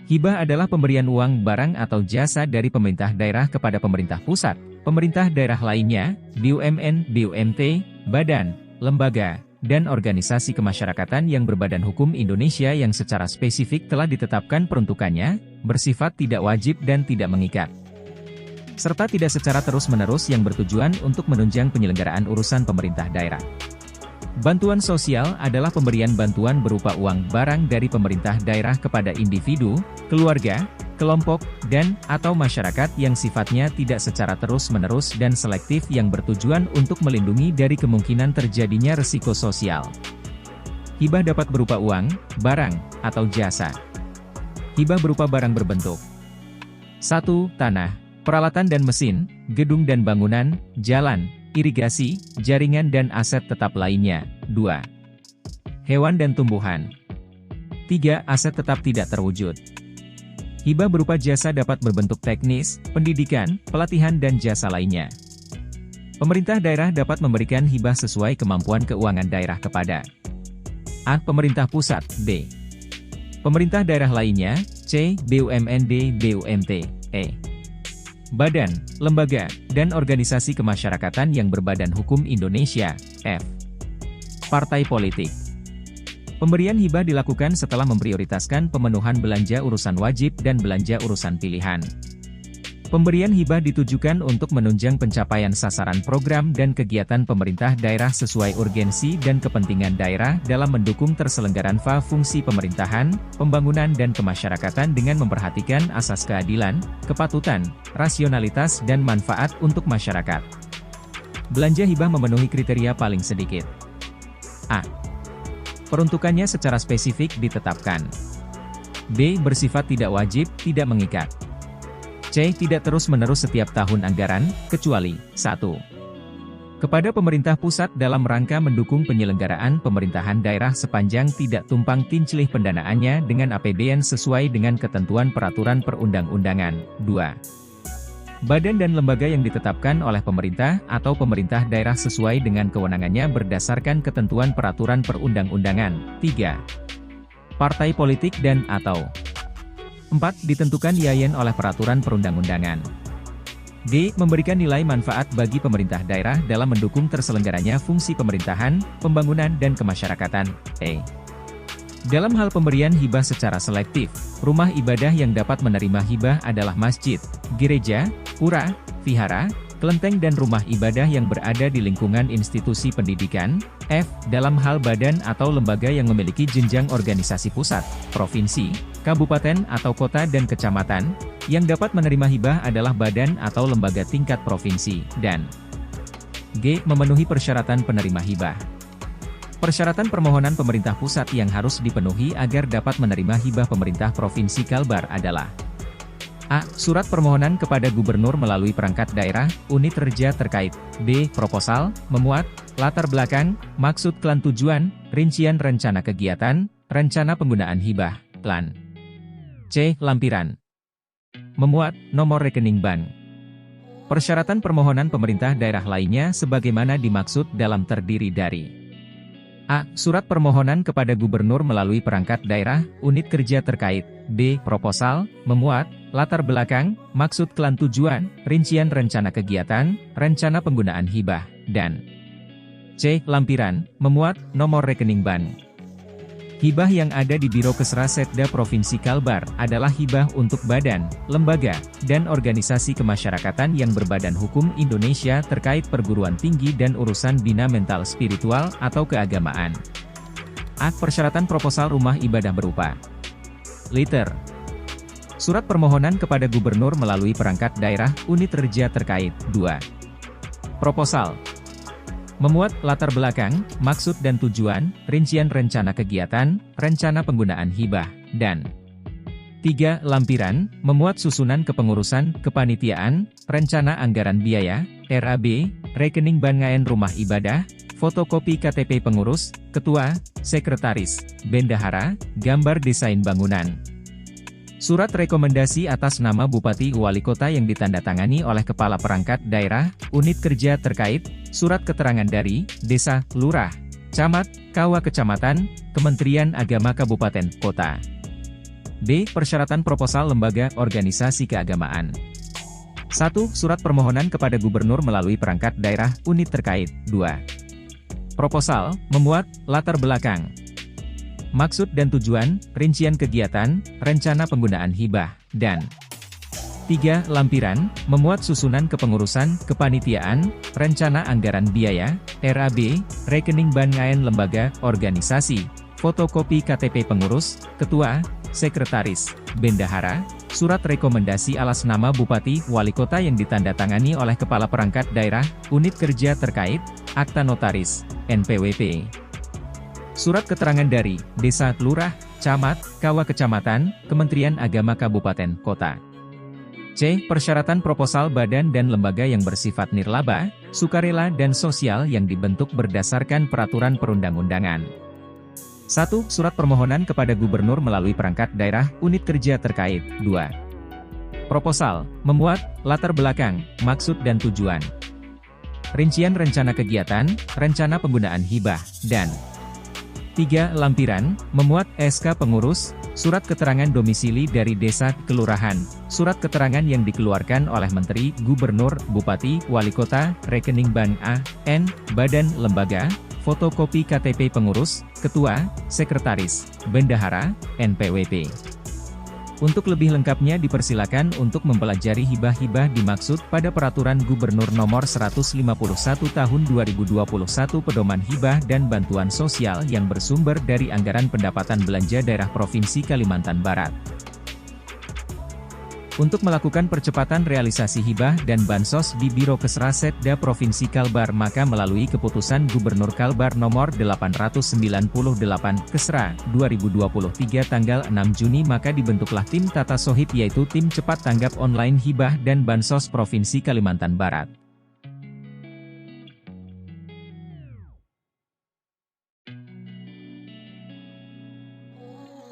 Hibah adalah pemberian uang, barang atau jasa dari pemerintah daerah kepada pemerintah pusat, pemerintah daerah lainnya, BUMN, BUMT, badan, lembaga, dan organisasi kemasyarakatan yang berbadan hukum Indonesia yang secara spesifik telah ditetapkan peruntukannya, bersifat tidak wajib dan tidak mengikat, serta tidak secara terus-menerus yang bertujuan untuk menunjang penyelenggaraan urusan pemerintah daerah. Bantuan sosial adalah pemberian bantuan berupa uang barang dari pemerintah daerah kepada individu, keluarga, kelompok, dan/atau masyarakat yang sifatnya tidak secara terus-menerus dan selektif yang bertujuan untuk melindungi dari kemungkinan terjadinya risiko sosial. Hibah dapat berupa uang, barang, atau jasa. Hibah berupa barang berbentuk 1. Tanah, peralatan dan mesin, gedung dan bangunan, jalan, irigasi, jaringan dan aset tetap lainnya. 2. Hewan dan tumbuhan. 3. Aset tetap tidak terwujud. Hibah berupa jasa dapat berbentuk teknis, pendidikan, pelatihan dan jasa lainnya. Pemerintah daerah dapat memberikan hibah sesuai kemampuan keuangan daerah kepada A. Pemerintah pusat, B. Pemerintah daerah lainnya, C. BUMN, D. BUMT, E. Badan, lembaga, dan organisasi kemasyarakatan yang berbadan hukum Indonesia, F. Partai politik. Pemberian hibah dilakukan setelah memprioritaskan pemenuhan belanja urusan wajib dan belanja urusan pilihan. Pemberian hibah ditujukan untuk menunjang pencapaian sasaran program dan kegiatan pemerintah daerah sesuai urgensi dan kepentingan daerah dalam mendukung terselenggaran fungsi pemerintahan, pembangunan dan kemasyarakatan dengan memperhatikan asas keadilan, kepatutan, rasionalitas dan manfaat untuk masyarakat. Belanja hibah memenuhi kriteria paling sedikit. A. Peruntukannya secara spesifik ditetapkan. B. Bersifat tidak wajib, tidak mengikat. C. Tidak terus-menerus setiap tahun anggaran, kecuali 1. Kepada pemerintah pusat dalam rangka mendukung penyelenggaraan pemerintahan daerah sepanjang tidak tumpang tindih pendanaannya dengan APBN sesuai dengan ketentuan peraturan perundang-undangan. 2. Badan dan lembaga yang ditetapkan oleh pemerintah atau pemerintah daerah sesuai dengan kewenangannya berdasarkan ketentuan peraturan perundang-undangan. 3. Partai politik dan/atau 4. Ditentukan yayan oleh peraturan perundang-undangan. D. Memberikan nilai manfaat bagi pemerintah daerah dalam mendukung terselenggaranya fungsi pemerintahan, pembangunan dan kemasyarakatan. E. Dalam hal pemberian hibah secara selektif, rumah ibadah yang dapat menerima hibah adalah masjid, gereja, pura, vihara, kelenteng dan rumah ibadah yang berada di lingkungan institusi pendidikan. F. Dalam hal badan atau lembaga yang memiliki jenjang organisasi pusat, provinsi, kabupaten atau kota dan kecamatan, yang dapat menerima hibah adalah badan atau lembaga tingkat provinsi, dan G. Memenuhi persyaratan penerima hibah. Persyaratan permohonan pemerintah pusat yang harus dipenuhi agar dapat menerima hibah pemerintah provinsi Kalbar adalah A. Surat permohonan kepada gubernur melalui perangkat daerah, unit kerja terkait. B. Proposal, memuat, latar belakang, maksud klan tujuan, rincian rencana kegiatan, rencana penggunaan hibah, plan. C. Lampiran, memuat, nomor rekening bank. Persyaratan permohonan pemerintah daerah lainnya sebagaimana dimaksud dalam terdiri dari A. Surat permohonan kepada gubernur melalui perangkat daerah, unit kerja terkait. B. Proposal, memuat, latar belakang, maksud klan tujuan, rincian rencana kegiatan, rencana penggunaan hibah, dan C. Lampiran, memuat, nomor rekening bank. Hibah yang ada di Biro Kesra-Setda Provinsi Kalbar adalah hibah untuk badan, lembaga, dan organisasi kemasyarakatan yang berbadan hukum Indonesia terkait perguruan tinggi dan urusan bina mental spiritual atau keagamaan. A. Persyaratan proposal rumah ibadah berupa liter. Surat permohonan kepada gubernur melalui perangkat daerah, unit kerja terkait. 2. Proposal, memuat latar belakang, maksud dan tujuan, rincian rencana kegiatan, rencana penggunaan hibah, dan 3. Lampiran, memuat susunan kepengurusan, kepanitiaan, rencana anggaran biaya, RAB, rekening bank rumah ibadah, fotokopi KTP pengurus, ketua, sekretaris, bendahara, gambar desain bangunan. Surat rekomendasi atas nama Bupati Wali Kota yang ditandatangani oleh Kepala Perangkat Daerah, unit kerja terkait, surat keterangan dari Desa, Lurah, Camat, Kawa Kecamatan, Kementerian Agama Kabupaten, Kota. B. Persyaratan proposal lembaga organisasi keagamaan. 1. Surat permohonan kepada gubernur melalui perangkat daerah unit terkait. 2. Proposal memuat latar belakang, maksud dan tujuan, rincian kegiatan, rencana penggunaan hibah, dan 3. Lampiran, memuat susunan kepengurusan, kepanitiaan, rencana anggaran biaya, RAB, rekening BAN lembaga, organisasi, fotokopi KTP pengurus, ketua, sekretaris, bendahara, surat rekomendasi alas nama Bupati, Wali Kota yang ditandatangani oleh Kepala Perangkat Daerah, Unit Kerja terkait, akta notaris, NPWP. Surat keterangan dari Desa, Lurah, Camat, Kawa Kecamatan, Kementerian Agama Kabupaten, Kota. C. Persyaratan proposal badan dan lembaga yang bersifat nirlaba, sukarela dan sosial yang dibentuk berdasarkan peraturan perundang-undangan. 1. Surat permohonan kepada gubernur melalui perangkat daerah, unit kerja terkait. 2. Proposal, memuat, latar belakang, maksud dan tujuan, rincian rencana kegiatan, rencana penggunaan hibah, dan 3. Lampiran, memuat SK pengurus, surat keterangan domisili dari desa, kelurahan, surat keterangan yang dikeluarkan oleh Menteri, Gubernur, Bupati, Wali Kota, rekening bank A, N, badan, lembaga, fotokopi KTP pengurus, ketua, sekretaris, bendahara, NPWP. Untuk lebih lengkapnya dipersilakan untuk mempelajari hibah-hibah dimaksud pada Peraturan Gubernur Nomor 151 Tahun 2021 Pedoman Hibah dan Bantuan Sosial yang bersumber dari Anggaran Pendapatan Belanja Daerah Provinsi Kalimantan Barat. Untuk melakukan percepatan realisasi hibah dan bansos di Biro Kesrasetda Provinsi Kalbar maka melalui Keputusan Gubernur Kalbar Nomor 898 Kesra 2023 tanggal 6 Juni maka dibentuklah tim Tata Sohib yaitu Tim Cepat Tanggap Online Hibah dan Bansos Provinsi Kalimantan Barat.